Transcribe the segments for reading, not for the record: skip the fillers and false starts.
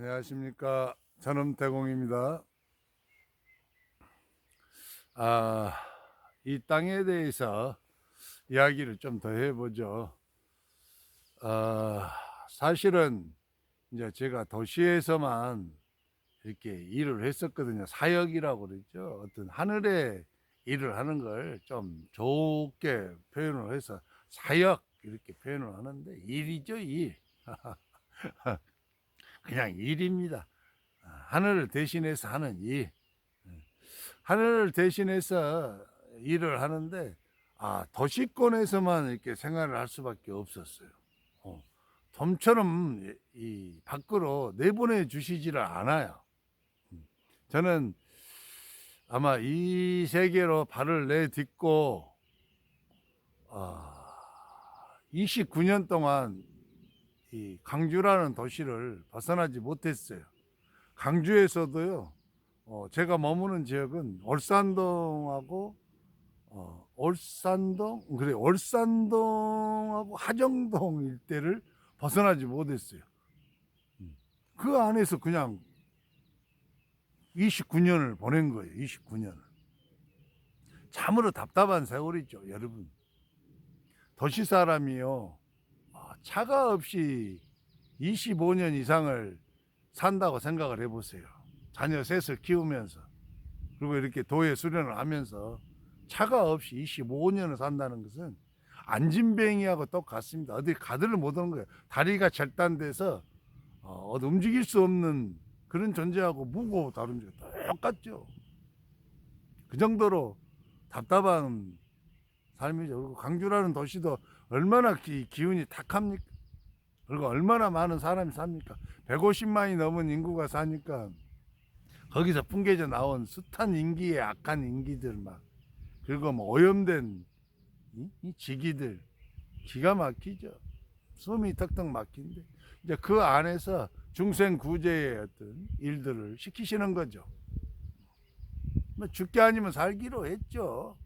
안녕하십니까. 전엄태공입니다. 이 땅에 대해서 이야기를 좀 더 해보죠. 사실은 이제 제가 도시에서만 이렇게 일을 했었거든요. 사역이라고 그러죠. 어떤 하늘에 일을 하는 걸 좀 좋게 표현을 해서 사역 이렇게 표현을 하는데, 일이죠, 일. 그냥 일입니다. 하늘을 대신해서 하는 일. 하늘을 대신해서 일을 하는데, 도시권에서만 이렇게 생활을 할 수밖에 없었어요. 좀처럼 이 밖으로 내보내 주시지를 않아요. 저는 아마 이 세계로 발을 내딛고 29년 동안 이 광주라는 도시를 벗어나지 못했어요. 광주에서도요, 제가 머무는 지역은 올산동하고 하정동 일대를 벗어나지 못했어요. 그 안에서 그냥 29년을 보낸 거예요. 29년을. 참으로 답답한 세월이죠, 여러분. 도시 사람이요, 차가 없이 25년 이상을 산다고 생각을 해보세요. 자녀 셋을 키우면서, 그리고 이렇게 도에 수련을 하면서 차가 없이 25년을 산다는 것은 안진뱅이하고 똑같습니다. 어디 가들을 못 오는 거예요. 다리가 절단돼서 어디 움직일 수 없는 그런 존재하고 무고 다른 게 똑같죠. 그 정도로 답답한 삶이죠. 그리고 광주라는 도시도 얼마나 기운이 탁합니까? 그리고 얼마나 많은 사람이 삽니까? 150만이 넘은 인구가 사니까 거기서 풍겨져 나온 숱한 인기의 악한 인기들 막, 그리고 뭐 오염된 이 지기들, 기가 막히죠. 숨이 턱턱 막힌데 이제 그 안에서 중생구제의 어떤 일들을 시키시는 거죠. 뭐 죽게 아니면 살기로 했죠.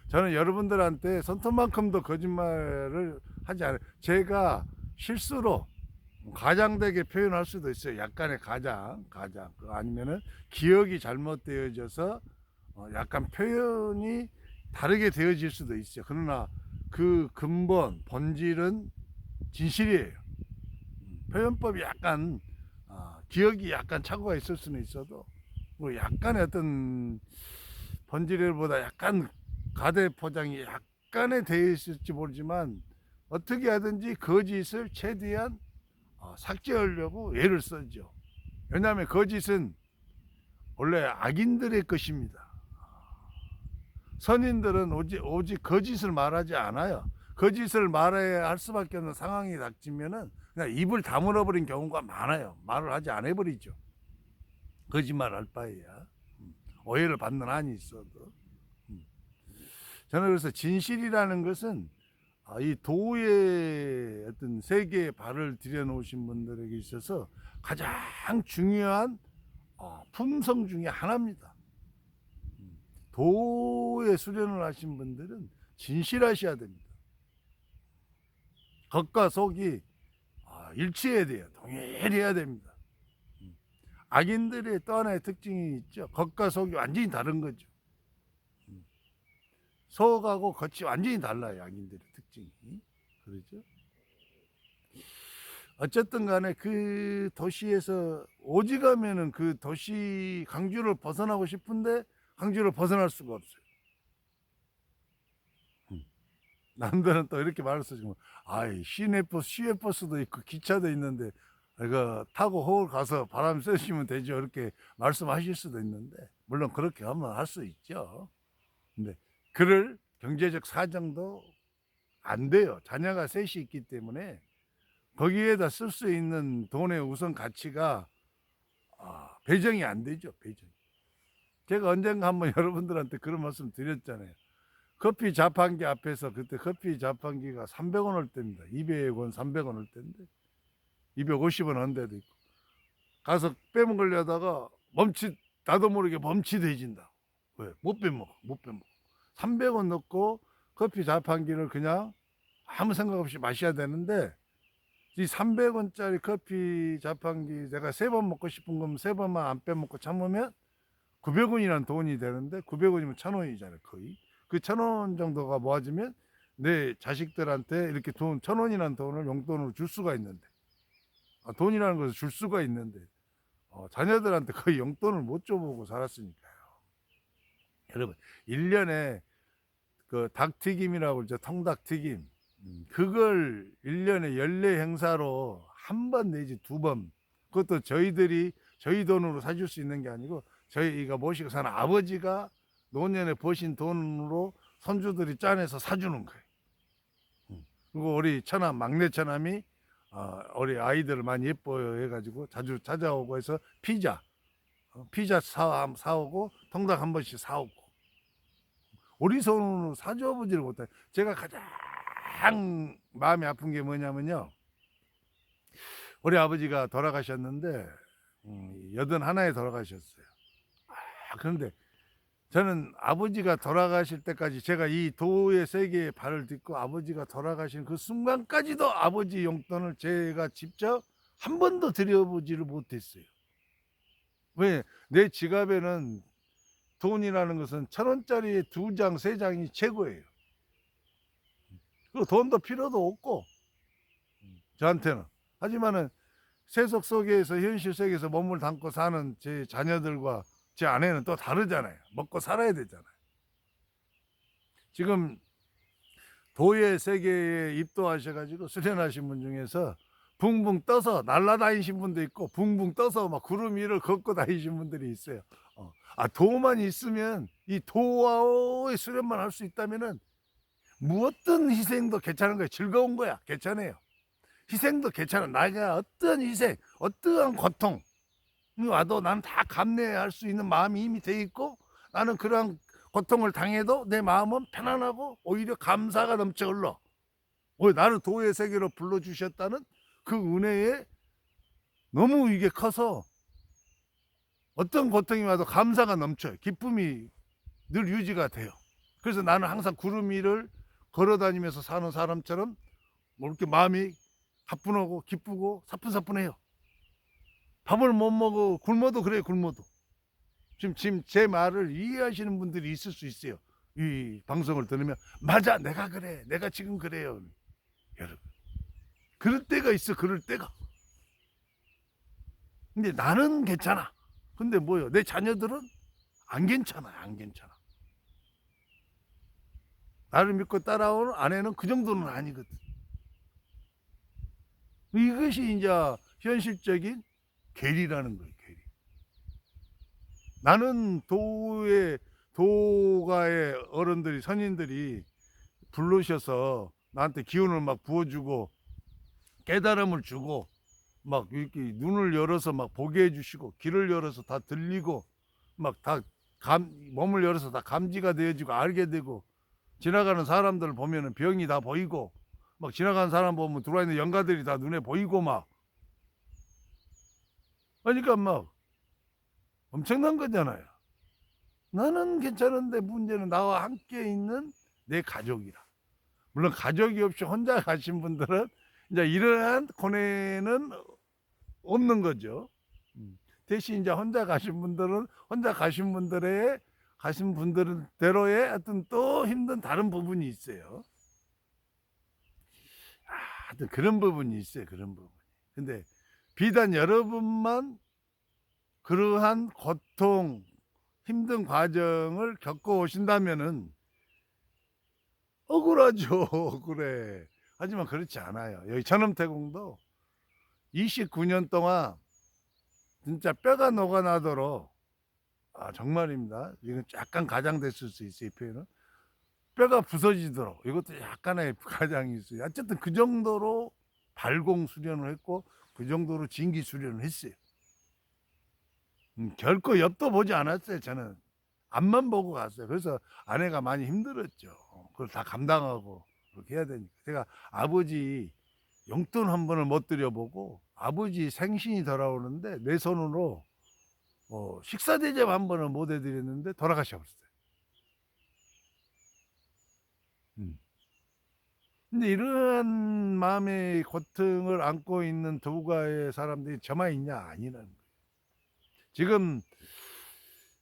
저는 여러분들한테 손톱만큼도 거짓말을 하지 않아요. 제가 실수로 가장되게 표현할 수도 있어요. 약간의 가장. 아니면은 기억이 잘못되어져서 약간 표현이 다르게 되어질 수도 있어요. 그러나 그 근본, 본질은 진실이에요. 표현법이 약간, 기억이 약간 착오가 있을 수는 있어도, 뭐 약간의 어떤 본질보다 약간 가대 포장이 약간의 되어 있을지 모르지만, 어떻게 하든지 거짓을 최대한 삭제하려고 애를 쓰죠. 왜냐하면 거짓은 원래 악인들의 것입니다. 선인들은 오직 거짓을 말하지 않아요. 거짓을 말해야 할 수밖에 없는 상황이 닥치면은 그냥 입을 다물어 버린 경우가 많아요. 말을 하지 않아 버리죠. 거짓말 할 바에야. 오해를 받는 한이 있어도. 저는 그래서 진실이라는 것은 이 도의 어떤 세계에 발을 들여놓으신 분들에게 있어서 가장 중요한 품성 중에 하나입니다. 도에 수련을 하신 분들은 진실하셔야 됩니다. 겉과 속이 일치해야 돼요. 동일해야 됩니다. 악인들의 또 하나의 특징이 있죠. 겉과 속이 완전히 다른 거죠. 속하고 겉이 완전히 달라요. 악인들의 특징이. 그렇죠? 어쨌든 간에 그 도시에서 오직하면은 그 도시 광주를 벗어나고 싶은데 광주를 벗어날 수가 없어요. 남들은 또 이렇게 말을 쓰지만, 시외버스도 있고 기차도 있는데 이거 타고 서울 가서 바람 쐬시면 되죠, 이렇게 말씀하실 수도 있는데, 물론 그렇게 하면 할 수 있죠. 근데 그럴 경제적 사정도 안 돼요. 자녀가 셋이 있기 때문에 거기에다 쓸 수 있는 돈의 우선 가치가 배정이 안 되죠. 배정. 제가 언젠가 한번 여러분들한테 그런 말씀 드렸잖아요. 커피 자판기 앞에서, 그때 커피 자판기가 300원 할 때입니다. 200원, 300원 할 때인데 250원 한 데도 있고, 가서 빼먹으려다가 나도 모르게 멈칫해진다. 왜? 못 빼먹어. 300원 넣고 커피 자판기를 그냥 아무 생각 없이 마셔야 되는데 이 300원짜리 커피 자판기 내가 3번 먹고 싶은 거면 3번만 안 빼먹고 참으면 900원이라는 돈이 되는데, 900원이면 1,000원이잖아요, 거의. 그 1,000원 정도가 모아지면 내 자식들한테 이렇게 돈, 1,000원이라는 돈을 용돈으로 줄 수가 있는데, 돈이라는 것을 줄 수가 있는데, 자녀들한테 거의 용돈을 못 줘보고 살았으니까요. 여러분, 1년에 그 닭튀김이라고 이제 통닭튀김, 그걸 1년에 연례 행사로 한 번 내지 2번, 그것도 저희 돈으로 사줄 수 있는 게 아니고 저희가 모시고 사는 아버지가 노년에 버신 돈으로 손주들이 짜내서 사주는 거예요. 그리고 우리 처남, 막내 처남이 우리 아이들을 많이 예뻐해 가지고 자주 찾아오고 해서 피자 사오고 통닭 한 번씩 사오고, 우리 손으로 사줘 보지를 못해요. 제가 가장 마음이 아픈 게 뭐냐면요, 우리 아버지가 돌아가셨는데 81에 돌아가셨어요. 그런데 저는 아버지가 돌아가실 때까지, 제가 이 도의 세계에 발을 딛고 아버지가 돌아가신 그 순간까지도 아버지 용돈을 제가 직접 한 번도 드려보지를 못했어요. 왜? 내 지갑에는 돈이라는 것은 1,000원짜리 2장, 3장이 최고예요. 그 돈도 필요도 없고 저한테는. 하지만은 세속 속에서, 현실 세계에서 몸을 담고 사는 제 자녀들과 제 아내는 또 다르잖아요. 먹고 살아야 되잖아요. 지금 도의 세계에 입도하셔가지고 수련하신 분 중에서 붕붕 떠서 날아다니신 분도 있고, 붕붕 떠서 막 구름 위를 걷고 다니신 분들이 있어요. 도만 있으면, 이 도와의 수련만 할 수 있다면은 무엇든 희생도 괜찮은 거예요. 즐거운 거야. 괜찮아요. 희생도 괜찮아. 나가 어떤 희생, 어떠한 고통 와도 나는 다 감내할 수 있는 마음이 이미 돼 있고, 나는 그러한 고통을 당해도 내 마음은 편안하고 오히려 감사가 넘쳐 흘러. 왜? 나를 도의 세계로 불러주셨다는 그 은혜에 너무 이게 커서 어떤 고통이 와도 감사가 넘쳐요. 기쁨이 늘 유지가 돼요. 그래서 나는 항상 구름 위를 걸어다니면서 사는 사람처럼 뭐 이렇게 마음이 가뿐하고 기쁘고 사뿐사뿐해요. 밥을 못 먹어 굶어도 그래. 굶어도 지금 제 말을 이해하시는 분들이 있을 수 있어요. 이 방송을 들으면 맞아, 내가 그래, 내가 지금 그래요. 여러분, 그럴 때가 있어. 그럴 때가. 근데 나는 괜찮아. 근데 뭐요? 내 자녀들은 안 괜찮아요. 안 괜찮아. 나를 믿고 따라오는 아내는 그 정도는 아니거든. 이것이 이제 현실적인 계리라는 거예요. 계리. 나는 도가의 어른들이, 선인들이 부르셔서 나한테 기운을 막 부어주고 깨달음을 주고 막 이렇게 눈을 열어서 막 보게 해주시고, 귀를 열어서 다 들리고, 막 다 몸을 열어서 다 감지가 되어지고 알게 되고, 지나가는 사람들 보면은 병이 다 보이고, 막 지나가는 사람 보면 들어와 있는 영가들이 다 눈에 보이고 막. 그러니까 막 엄청난 거잖아요. 나는 괜찮은데 문제는 나와 함께 있는 내 가족이라. 물론 가족이 없이 혼자 가신 분들은 이제 이러한 고뇌는 없는 거죠. 대신 이제 혼자 가신 분들은 혼자 가신 분들대로의 어떤 또 힘든 다른 부분이 있어요. 하여튼 그런 부분이 있어요. 그런 부분이. 근데 비단 여러분만 그러한 고통, 힘든 과정을 겪어 오신다면은 억울하죠. 억울해. 하지만 그렇지 않아요. 여기 전엄태공도 29년 동안 진짜 뼈가 녹아나도록, 정말입니다. 이건 약간 가장됐을 수 있어요, 이 표현은. 뼈가 부서지도록, 이것도 약간의 가장이 있어요. 어쨌든 그 정도로 발공 수련을 했고, 그 정도로 진기 수련을 했어요. 결코 옆도 보지 않았어요. 저는 앞만 보고 갔어요. 그래서 아내가 많이 힘들었죠. 그걸 다 감당하고 그렇게 해야 되니까. 제가 아버지 용돈 한 번을 못 드려보고, 아버지 생신이 돌아오는데 내 손으로 식사 대접 한 번을 못 해드렸는데 돌아가셔버렸어요. 근데 이러한 마음의 고통을 안고 있는 도가의 사람들이 저만 있냐? 아니라는 거예요. 지금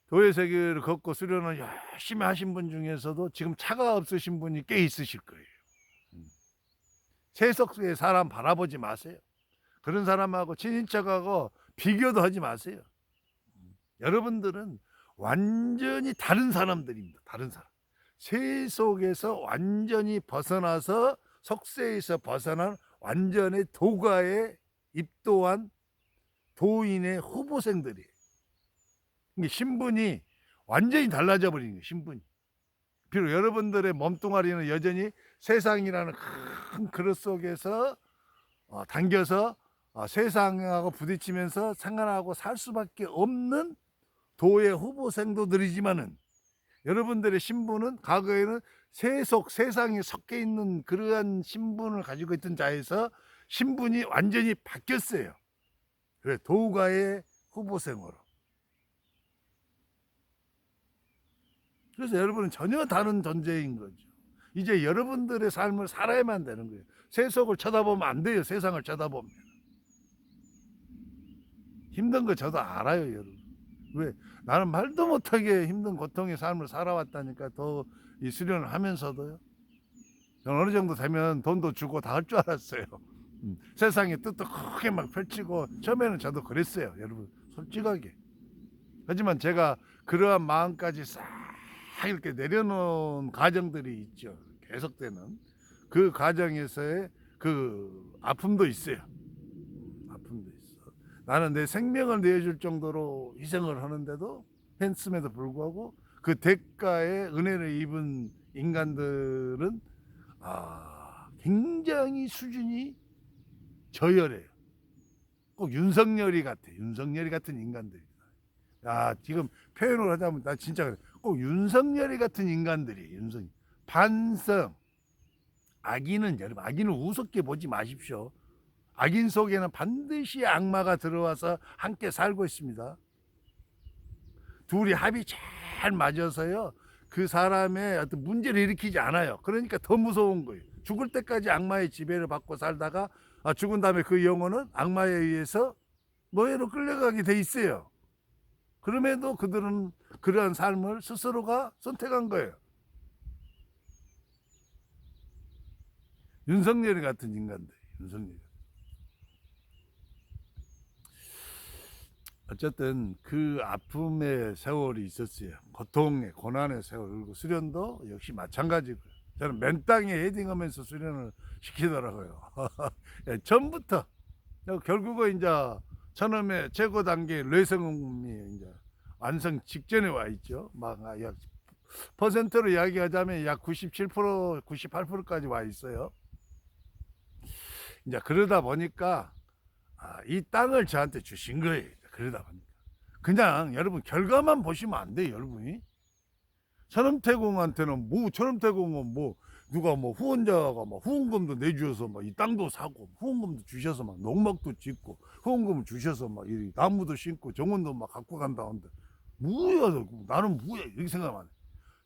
도의 세계를 걷고 수련을 열심히 하신 분 중에서도 지금 차가 없으신 분이 꽤 있으실 거예요. 세속의 사람 바라보지 마세요. 그런 사람하고 친인척하고 비교도 하지 마세요. 여러분들은 완전히 다른 사람들입니다. 다른 사람. 세속에서 완전히 벗어나서 속세에서 벗어난 완전히 도가에 입도한 도인의 후보생들이에요. 신분이 완전히 달라져 버린 거예요. 신분이. 비록 여러분들의 몸뚱아리는 여전히 세상이라는 큰 그릇 속에서 당겨서 세상하고 부딪히면서 생활하고 살 수밖에 없는 도의 후보 생도들이지만은 여러분들의 신분은 과거에는 세상에 섞여 있는 그러한 신분을 가지고 있던 자에서 신분이 완전히 바뀌었어요. 그래, 도가의 후보생으로. 그래서 여러분은 전혀 다른 존재인 거죠. 이제 여러분들의 삶을 살아야만 되는 거예요. 세속을 쳐다보면 안 돼요. 세상을 쳐다보면. 힘든 거 저도 알아요, 여러분. 왜? 나는 말도 못하게 힘든 고통의 삶을 살아왔다니까. 더 이 수련을 하면서도요. 저는 어느 정도 되면 돈도 주고 다 할 줄 알았어요. 세상의 뜻도 크게 막 펼치고 처음에는 저도 그랬어요, 여러분. 솔직하게. 하지만 제가 그러한 마음까지 싹 이렇게 내려놓은 과정들이 있죠. 계속되는 그 과정에서의 그 아픔도 있어요. 아픔도 있어. 나는 내 생명을 내줄 정도로 희생을 하는데도 했음에도 불구하고 그 대가에 은혜를 입은 인간들은 굉장히 수준이 저열해요. 꼭 윤석열이 같아. 윤석열이 같은 인간들이. 지금 표현을 하자면 나 진짜 그래. 꼭 윤석열이 같은 인간들이 윤석 반성. 악인은 여러분, 악인을 우습게 보지 마십시오. 악인 속에는 반드시 악마가 들어와서 함께 살고 있습니다. 둘이 합이 잘 맞아서요, 그 사람의 어떤 문제를 일으키지 않아요. 그러니까 더 무서운 거예요. 죽을 때까지 악마의 지배를 받고 살다가 죽은 다음에 그 영혼은 악마에 의해서 노예로 끌려가게 돼 있어요. 그럼에도 그들은 그러한 삶을 스스로가 선택한 거예요. 윤석열 같은 인간들. 윤석열. 어쨌든 그 아픔의 세월이 있었어요. 고통의 고난의 세월. 그리고 수련도 역시 마찬가지고요. 저는 맨 땅에 헤딩하면서 수련을 시키더라고요. 전부터. 결국은 이제 처음에 최고 단계 뇌성이 이제 완성 직전에 와 있죠. 약 퍼센트로 이야기하자면 약 97%, 98%까지 와 있어요. 이제 그러다 보니까 이 땅을 저한테 주신 거예요. 그러다 보니까 그냥 여러분 결과만 보시면 안 돼요. 여러분이 천음태공한테는 천음태공은 누가 후원자가 후원금도 내주셔서 이 땅도 사고 후원금도 주셔서 농막도 짓고 후원금을 주셔서 이 나무도 심고 정원도 갖고 간다는데 뭐야, 나는 뭐야 이렇게 생각하면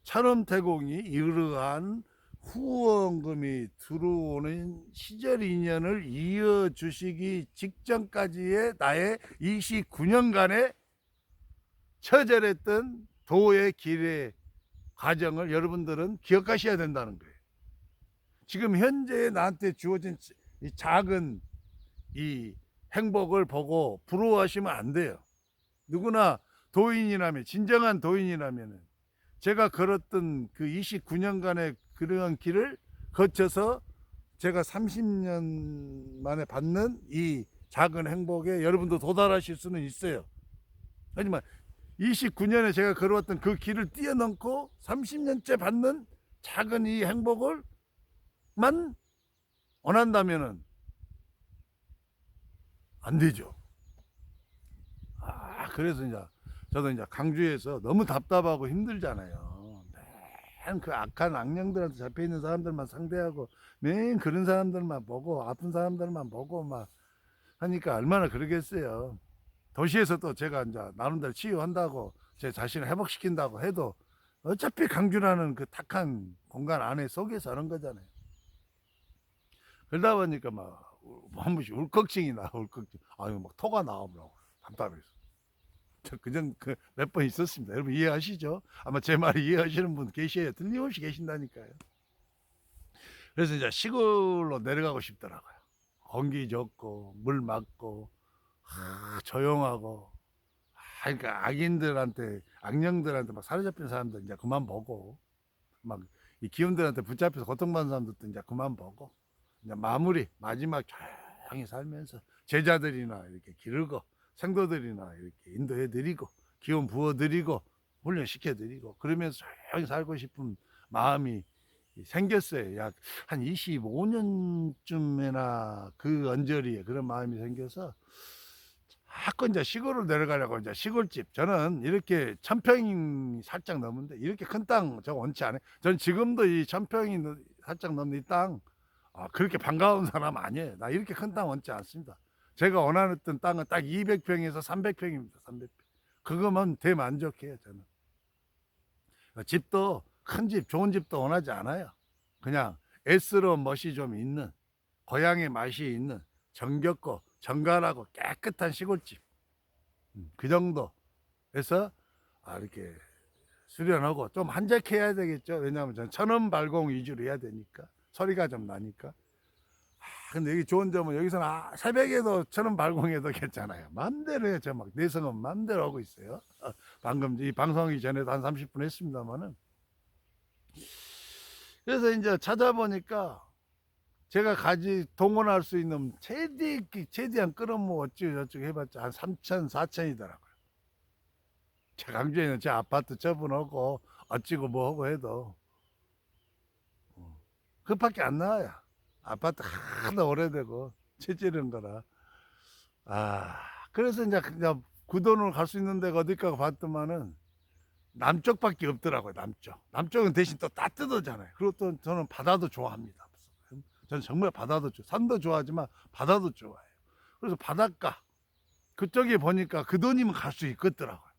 천음태공이 이러한 후원금이 들어오는 시절 인연을 이어주시기 직전까지의 나의 29년간의 처절했던 도의 길의 과정을 여러분들은 기억하셔야 된다는 거예요. 지금 현재 나한테 주어진 이 작은 이 행복을 보고 부러워하시면 안 돼요. 누구나 도인이라면, 진정한 도인이라면 제가 걸었던 그 29년간의 그러한 길을 거쳐서 제가 30년 만에 받는 이 작은 행복에 여러분도 도달하실 수는 있어요. 하지만 29년에 제가 걸어왔던 그 길을 뛰어넘고 30년째 받는 작은 이 행복을 만 원한다면은 안 되죠. 그래서 이제 저도 이제 강주에서 너무 답답하고 힘들잖아요. 맨 그 악한 악령들한테 잡혀 있는 사람들만 상대하고 맨 그런 사람들만 보고 아픈 사람들만 보고 하니까 얼마나 그러겠어요. 도시에서 또 제가 이제 나름대로 치유한다고 제 자신을 회복시킨다고 해도 어차피 강주라는 그 탁한 공간 안에 속에서 하는 거잖아요. 그러다 보니까 막 한 번씩 울컥증이 나, 울컥증. 아유, 막 토가 나오더라고. 답답해서. 저 그전 그 몇 번 있었습니다. 여러분 이해하시죠? 아마 제 말 이해하시는 분 계셔야 틀림없이 계신다니까요. 그래서 이제 시골로 내려가고 싶더라고요. 공기 좋고 물 맑고 조용하고. 그러니까 악인들한테, 악령들한테 막 사로잡힌 사람들 이제 그만 보고, 막 이 기운들한테 붙잡혀서 고통받는 사람들도 이제 그만 보고, 이제 마무리 마지막 조용히 살면서 제자들이나 이렇게 기르고, 생도들이나 이렇게 인도해 드리고, 기운 부어 드리고, 훈련시켜 드리고, 그러면서 조용히 살고 싶은 마음이 생겼어요. 약 한 25년쯤에나 그 언저리에 그런 마음이 생겨서 자꾸 이제 시골을 내려가려고. 이제 시골집, 저는 이렇게 1000평이 살짝 넘는데 이렇게 큰 땅 저 원치 않아요. 저는 지금도 이 1000평이 살짝 넘는 이 땅, 그렇게 반가운 사람 아니에요. 나 이렇게 큰 땅 원치 않습니다. 제가 원하는 땅은 딱 200평에서 300평입니다. 300평. 그거면 대만족해요, 저는. 집도 큰 집, 좋은 집도 원하지 않아요. 그냥 애스러운 멋이 좀 있는, 고향의 맛이 있는 정겹고 정갈하고 깨끗한 시골집, 그 정도에서 이렇게 수련하고 좀 한적해야 되겠죠. 왜냐하면 저는 천원 발공 위주로 해야 되니까, 소리가 좀 나니까. 근데 여기 좋은 점은 여기서는 새벽에도 천원 발공해도 괜찮아요. 맘대로 해요. 저 막 내성은 맘대로 하고 있어요. 방금 이 방송하기 전에도 한 30분 했습니다만은. 그래서 이제 찾아보니까 제가 동원할 수 있는 최대한 끌어모 어찌저찌 해봤자 한 3천, 4천이더라고요. 제 강주에 있는 제 아파트 처분하고 어찌고 뭐하고 해도 그밖에 안 나와요. 아파트 하나 오래되고 채찌른 거라. 그래서 이제 그냥 그 돈으로 갈 수 있는 데가 어딜까 봤더만은 남쪽밖에 없더라고요. 남쪽은 대신 또 따뜻하잖아요. 그리고 또 저는 바다도 좋아합니다. 저는 정말 바다도 산도 좋아하지만 바다도 좋아해요. 그래서 바닷가 그쪽에 보니까 그 돈이면 갈 수 있겠더라고요.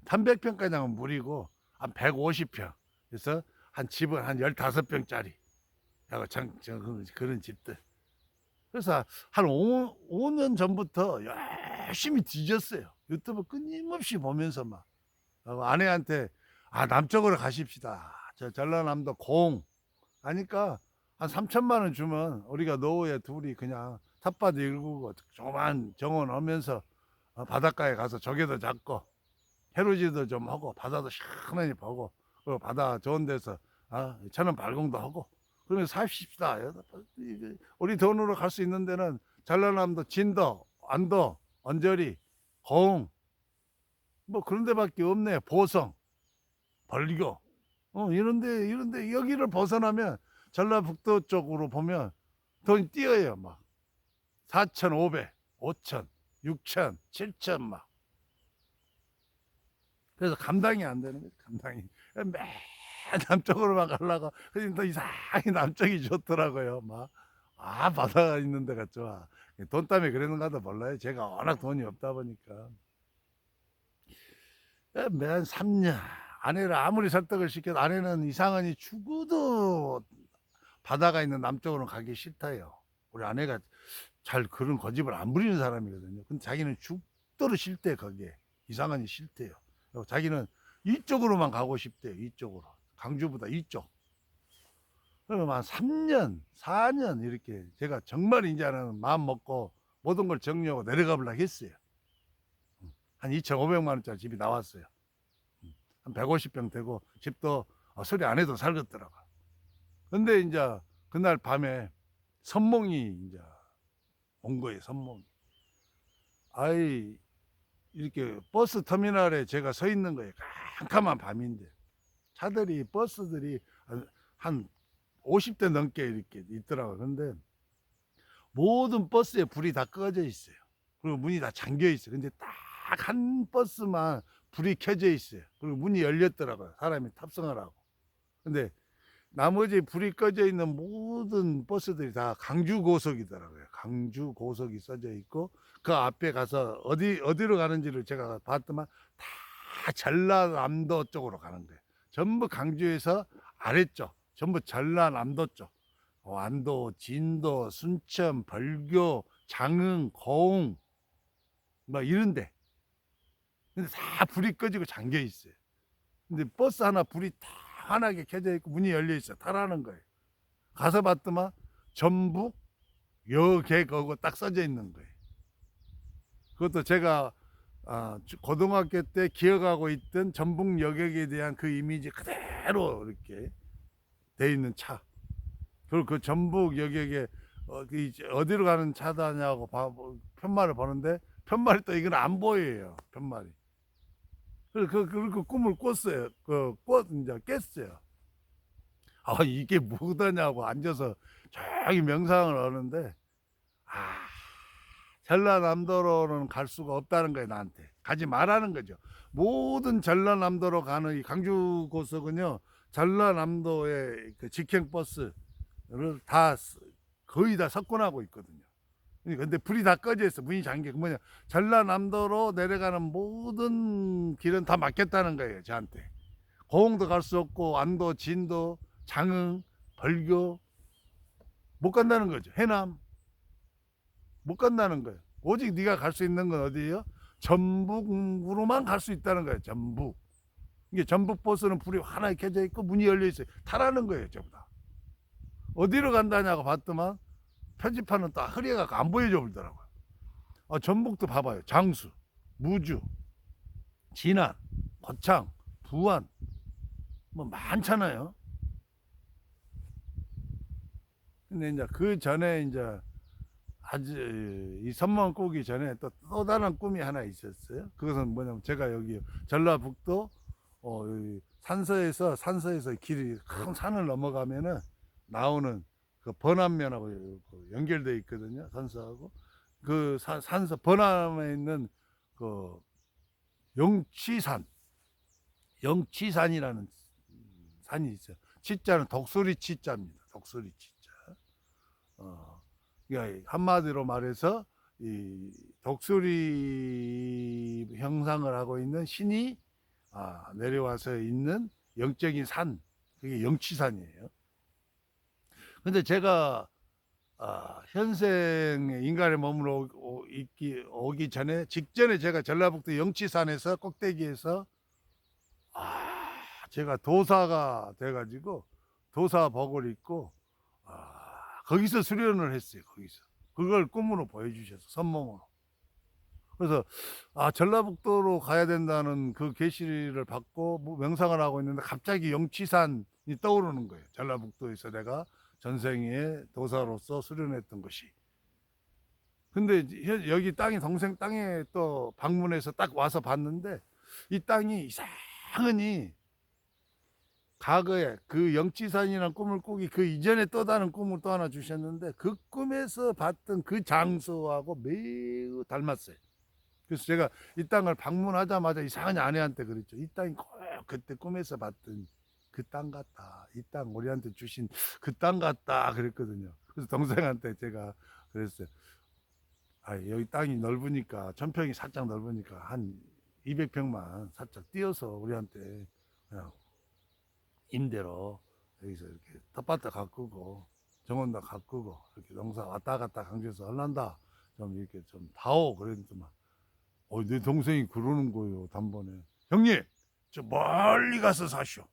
300평가량은 무리고 한 150평. 그래서 한 집은 한 15평짜리 그런 집들. 그래서 한 5년 전부터 열심히 뒤졌어요. 유튜브 끊임없이 보면서 막 아내한테 남쪽으로 가십시다. 저 전라남도 공 하니까 한 3천만 원 주면 우리가 노후에 둘이 그냥 텃밭 일구고 조그만 정원하면서 바닷가에 가서 조개도 잡고 해루지도 좀 하고 바다도 시원하게 보고, 그리고 바다 좋은 데서 천원 발공도 하고 그러면서 삽시다. 우리 돈으로 갈 수 있는 데는 전라남도 진도, 안도, 언저리, 고흥 뭐 그런 데밖에 없네. 보성, 벌교 이런데 여기를 벗어나면 전라북도 쪽으로 보면 돈이 뛰어요. 막 4,500, 5천, 6천, 7천 막. 그래서 감당이 안 되는 거죠. 감당이. 맨 남쪽으로만 가려고. 근데 또 이상하게 남쪽이 좋더라고요. 막 바다가 있는 데가 좋아. 돈 때문에 그러는가도 몰라요. 제가 워낙 돈이 없다 보니까. 맨 3년 아내를 아무리 설득을 시켜도 아내는 이상하니 죽어도 바다가 있는 남쪽으로 가기 싫다요. 우리 아내가 잘 그런 고집을 안 부리는 사람이거든요. 근데 자기는 죽도록 싫대. 거기에 이상하니 싫대요. 자기는 이쪽으로만 가고 싶대요. 이쪽으로. 강주보다 이쪽. 그러면 한 3년 4년 이렇게 제가 정말 이제는 마음 먹고 모든 걸 정리하고 내려가 보려고 했어요. 한 2,500만 원짜리 집이 나왔어요. 한 150평 되고 집도 소리 안 해도 살겠더라고. 근데 이제 그날 밤에 선몽이 이제 온 거예요. 선몽이. 이렇게 버스 터미널에 제가 서 있는 거예요. 캄캄한 밤인데 버스들이 한 50대 넘게 이렇게 있더라고요. 근데 모든 버스에 불이 다 꺼져 있어요. 그리고 문이 다 잠겨 있어요. 근데 딱 한 버스만 불이 켜져 있어요. 그리고 문이 열렸더라고요. 사람이 탑승을 하고. 근데 나머지 불이 꺼져 있는 모든 버스들이 다 강주 고속이더라고요. 강주 고속이 써져 있고 그 앞에 가서 어디로 가는지를 제가 봤더만 다 전라남도 쪽으로 가는 거예요. 전부 강주에서 아래쪽, 전부 전라남도 쪽. 안도, 진도, 순천, 벌교, 장흥, 고흥 막 이런데. 근데 다 불이 꺼지고 잠겨 있어요. 근데 버스 하나 불이 다 환하게 켜져 있고 문이 열려 있어. 타라는 거예요. 가서 봤더만 전북 여객하고 딱 써져 있는 거예요. 그것도 제가 고등학교 때 기억하고 있던 전북 여객에 대한 그 이미지 그대로 이렇게 돼 있는 차. 그리고 그 전북 여객에 어디로 가는 차다냐고 편말을 보는데 편말이 또 이건 안 보여요. 편말이. 그래서 그 꿈을 꿨어요. 이제 깼어요. 이게 뭐다냐고 앉아서 저기 명상을 하는데, 전라남도로는 갈 수가 없다는 거예요. 나한테 가지 말라는 거죠. 모든 전라남도로 가는 이 강주 고속은요, 전라남도의 그 직행버스를 다 거의 다 석권하고 있거든요. 근데 불이 다 꺼져 있어. 문이 잠겨. 뭐냐, 전라남도로 내려가는 모든 길은 다 막혔다는 거예요. 저한테. 고흥도 갈 수 없고, 안도, 진도, 장흥, 벌교 못 간다는 거죠. 해남 못 간다는 거예요. 오직 네가 갈 수 있는 건 어디예요? 전북으로만 갈 수 있다는 거예요. 전북. 이게 전북 버스는 불이 하나 켜져 있고 문이 열려 있어요. 타라는 거예요. 전부 다. 어디로 간다냐고 봤더만 표지판은 딱 흐려갖고 안 보여줘 버리더라고요. 전북도 봐봐요. 장수, 무주, 진안, 거창, 부안 뭐 많잖아요. 근데 이제 그 전에 이제 아주 이 선망 꾸기 전에 또 다른 꿈이 하나 있었어요. 그것은 뭐냐면 제가 여기 전라북도 산서에서 길이 큰 산을 넘어가면은 나오는 그 번안면하고 연결되어 있거든요. 산서하고 그 산서 번안에 있는 그 영치산이라는 산이 있어요. 치자는 독수리 치자입니다. 독수리 치자. 그러니까 한마디로 말해서 이 독수리 형상을 하고 있는 신이 내려와서 있는 영적인 산, 그게 영치산이에요. 근데 제가 현생의 인간의 몸으로 오기 전에 직전에 제가 전라북도 영치산에서 꼭대기에서 제가 도사가 돼가지고 도사복을 입고 거기서 수련을 했어요. 거기서 그걸 꿈으로 보여주셔서 선몽으로. 그래서 전라북도로 가야 된다는 그 계시를 받고 명상을 하고 있는데 갑자기 영치산이 떠오르는 거예요. 전라북도에서 내가 전생에 도사로서 수련했던 것이. 근데 여기 땅이 동생 땅에 또 방문해서 딱 와서 봤는데 이 땅이 이상하니 과거에 그 영치산이라는 꿈을 꾸기 그 이전에 또 다른 꿈을 또 하나 주셨는데 그 꿈에서 봤던 그 장소하고 매우 닮았어요. 그래서 제가 이 땅을 방문하자마자 이상한 아내한테 그랬죠. 이 땅이 꼭 그때 꿈에서 봤던 그 땅 같다. 이 땅 우리한테 주신 그 땅 같다 그랬거든요. 그래서 동생한테 제가 그랬어요. 여기 땅이 넓으니까 천평이 살짝 넓으니까 한 200평만 살짝 띄어서 우리한테 그냥 임대로 여기서 이렇게 텃밭도 가꾸고 정원도 가꾸고 이렇게 농사 왔다 갔다 강주에서 얼란다 좀 이렇게 좀 다오 그랬더만 내 동생이 그러는 거예요. 단번에 형님 저 멀리 가서 사시오.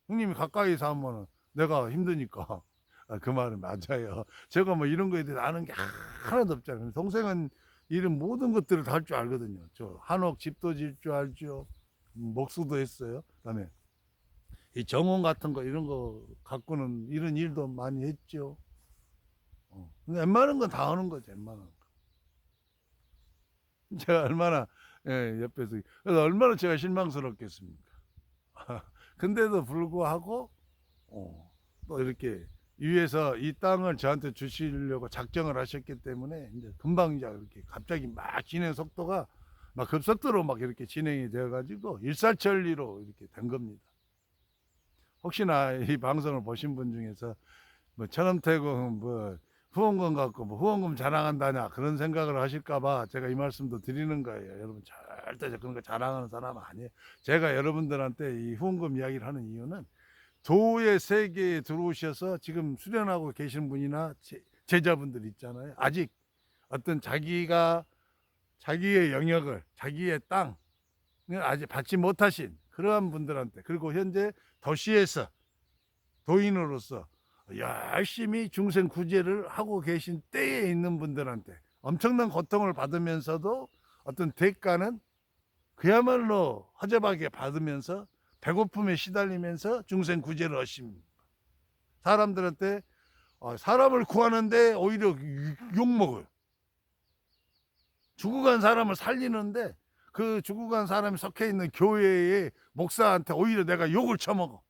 형님이 가까이 사면은 내가 힘드니까. 그 말은 맞아요. 제가 뭐 이런 거에 대해서 아는 게 하나도 없잖아요. 동생은 이런 모든 것들을 다 할 줄 알거든요. 저 한옥 집도 질 줄 알죠. 목수도 했어요. 그다음에 이 정원 같은 거 이런 거 갖고는 이런 일도 많이 했죠. 웬만한 건 다 하는 거죠. 웬만한 거. 제가 얼마나 옆에서 그래서 얼마나 제가 실망스럽겠습니까. 근데도 불구하고 또 이렇게 위에서 이 땅을 저한테 주시려고 작정을 하셨기 때문에 이제 금방 이제 이렇게 갑자기 막 진행 속도가 막 급속도로 막 이렇게 진행이 되어 가지고 일사천리로 이렇게 된 겁니다. 혹시나 이 방송을 보신 분 중에서 뭐 천엄태공 뭐 후원금 갖고 뭐 후원금 자랑한다냐 그런 생각을 하실까봐 제가 이 말씀도 드리는 거예요. 여러분 절대 그런 거 자랑하는 사람 아니에요. 제가 여러분들한테 이 후원금 이야기를 하는 이유는 도의 세계에 들어오셔서 지금 수련하고 계신 분이나 제자분들 있잖아요. 아직 어떤 자기가 자기의 영역을, 자기의 땅을 아직 받지 못하신 그러한 분들한테, 그리고 현재 도시에서 도인으로서 열심히 중생 구제를 하고 계신 때에 있는 분들한테 엄청난 고통을 받으면서도 어떤 대가는 그야말로 허접하게 받으면서 배고픔에 시달리면서 중생 구제를 하십니다. 사람들한테 사람을 구하는데 오히려 욕먹어요. 죽어간 사람을 살리는데 그 죽어간 사람이 속해 있는 교회의 목사한테 오히려 내가 욕을 쳐먹어.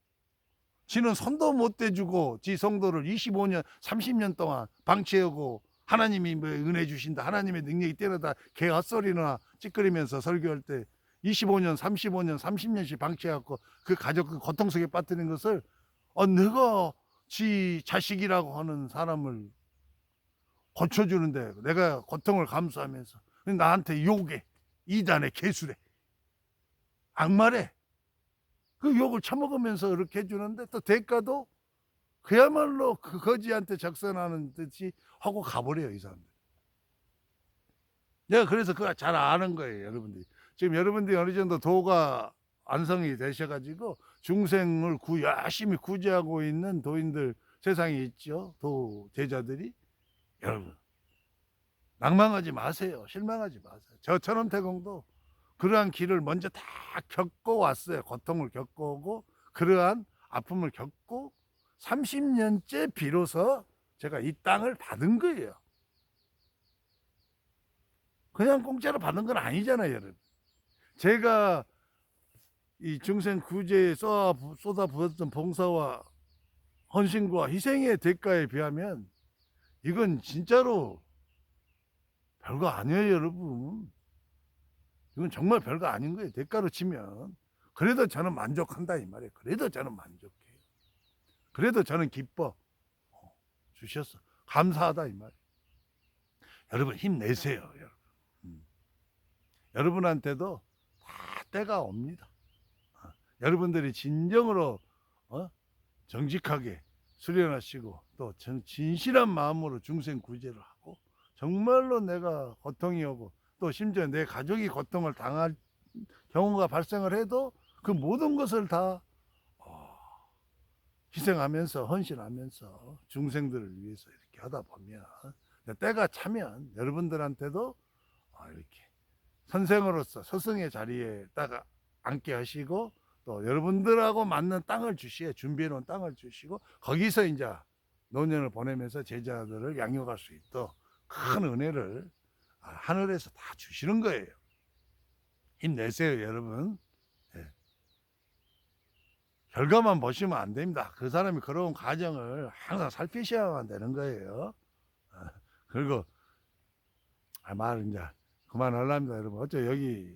지는 손도 못 대주고 지 성도를 25년 30년 동안 방치하고 하나님이 뭐 은혜 주신다, 하나님의 능력이 뛰어나다 개 헛소리나 찌끄리면서 설교할 때 25년 35년 30년씩 방치해갖고 그 가족 그 고통 속에 빠뜨린 것을 내가 지 자식이라고 하는 사람을 고쳐주는데 내가 고통을 감수하면서 나한테 욕해, 이단에 개수래, 악말해, 그 욕을 처먹으면서 그렇게 해주는데 또 대가도 그야말로 그 거지한테 적선하는 듯이 하고 가버려요, 이 사람들. 내가 그래서 그거 잘 아는 거예요, 여러분들이. 지금 여러분들이 어느 정도 도가 완성이 되셔가지고 중생을 열심히 구제하고 있는 도인들 세상에 있죠, 도 제자들이. 여러분 낭망하지 마세요. 실망하지 마세요. 저 천원태공도 그러한 길을 먼저 다 겪고 왔어요. 고통을 겪고 오고 그러한 아픔을 겪고 30년째 비로소 제가 이 땅을 받은 거예요. 그냥 공짜로 받은 건 아니잖아요, 여러분. 제가 이 중생 구제에 쏟아부었던 봉사와 헌신과 희생의 대가에 비하면 이건 진짜로 별거 아니에요, 여러분. 이건 정말 별거 아닌 거예요. 대가로 치면. 그래도 저는 만족한다 이 말이에요. 그래도 저는 만족해요. 그래도 저는 기뻐. 주셨어. 감사하다 이 말이에요. 여러분 힘내세요, 여러분. 여러분한테도 다 때가 옵니다. 여러분들이 진정으로 정직하게 수련하시고 또 진실한 마음으로 중생 구제를 하고 정말로 내가 고통이 오고 또 심지어 내 가족이 고통을 당할 경우가 발생을 해도 그 모든 것을 다 희생하면서 헌신하면서 중생들을 위해서 이렇게 하다 보면 때가 차면 여러분들한테도 이렇게 선생으로서 스승의 자리에 딱 앉게 하시고 또 여러분들하고 맞는 땅을 주시에 준비해 놓은 땅을 주시고 거기서 이제 노년을 보내면서 제자들을 양육할 수 있도록 큰 은혜를 하늘에서 다 주시는 거예요. 힘내세요, 여러분. 네. 결과만 보시면 안 됩니다. 그 사람이 걸어온 과정을 항상 살피셔야만 되는 거예요. 그리고 말 이제 그만하랍니다, 여러분. 어째 여기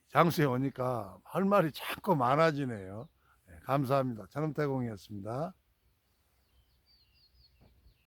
장수에 오니까 할 말이 자꾸 많아지네요. 네, 감사합니다. 천음태공이었습니다.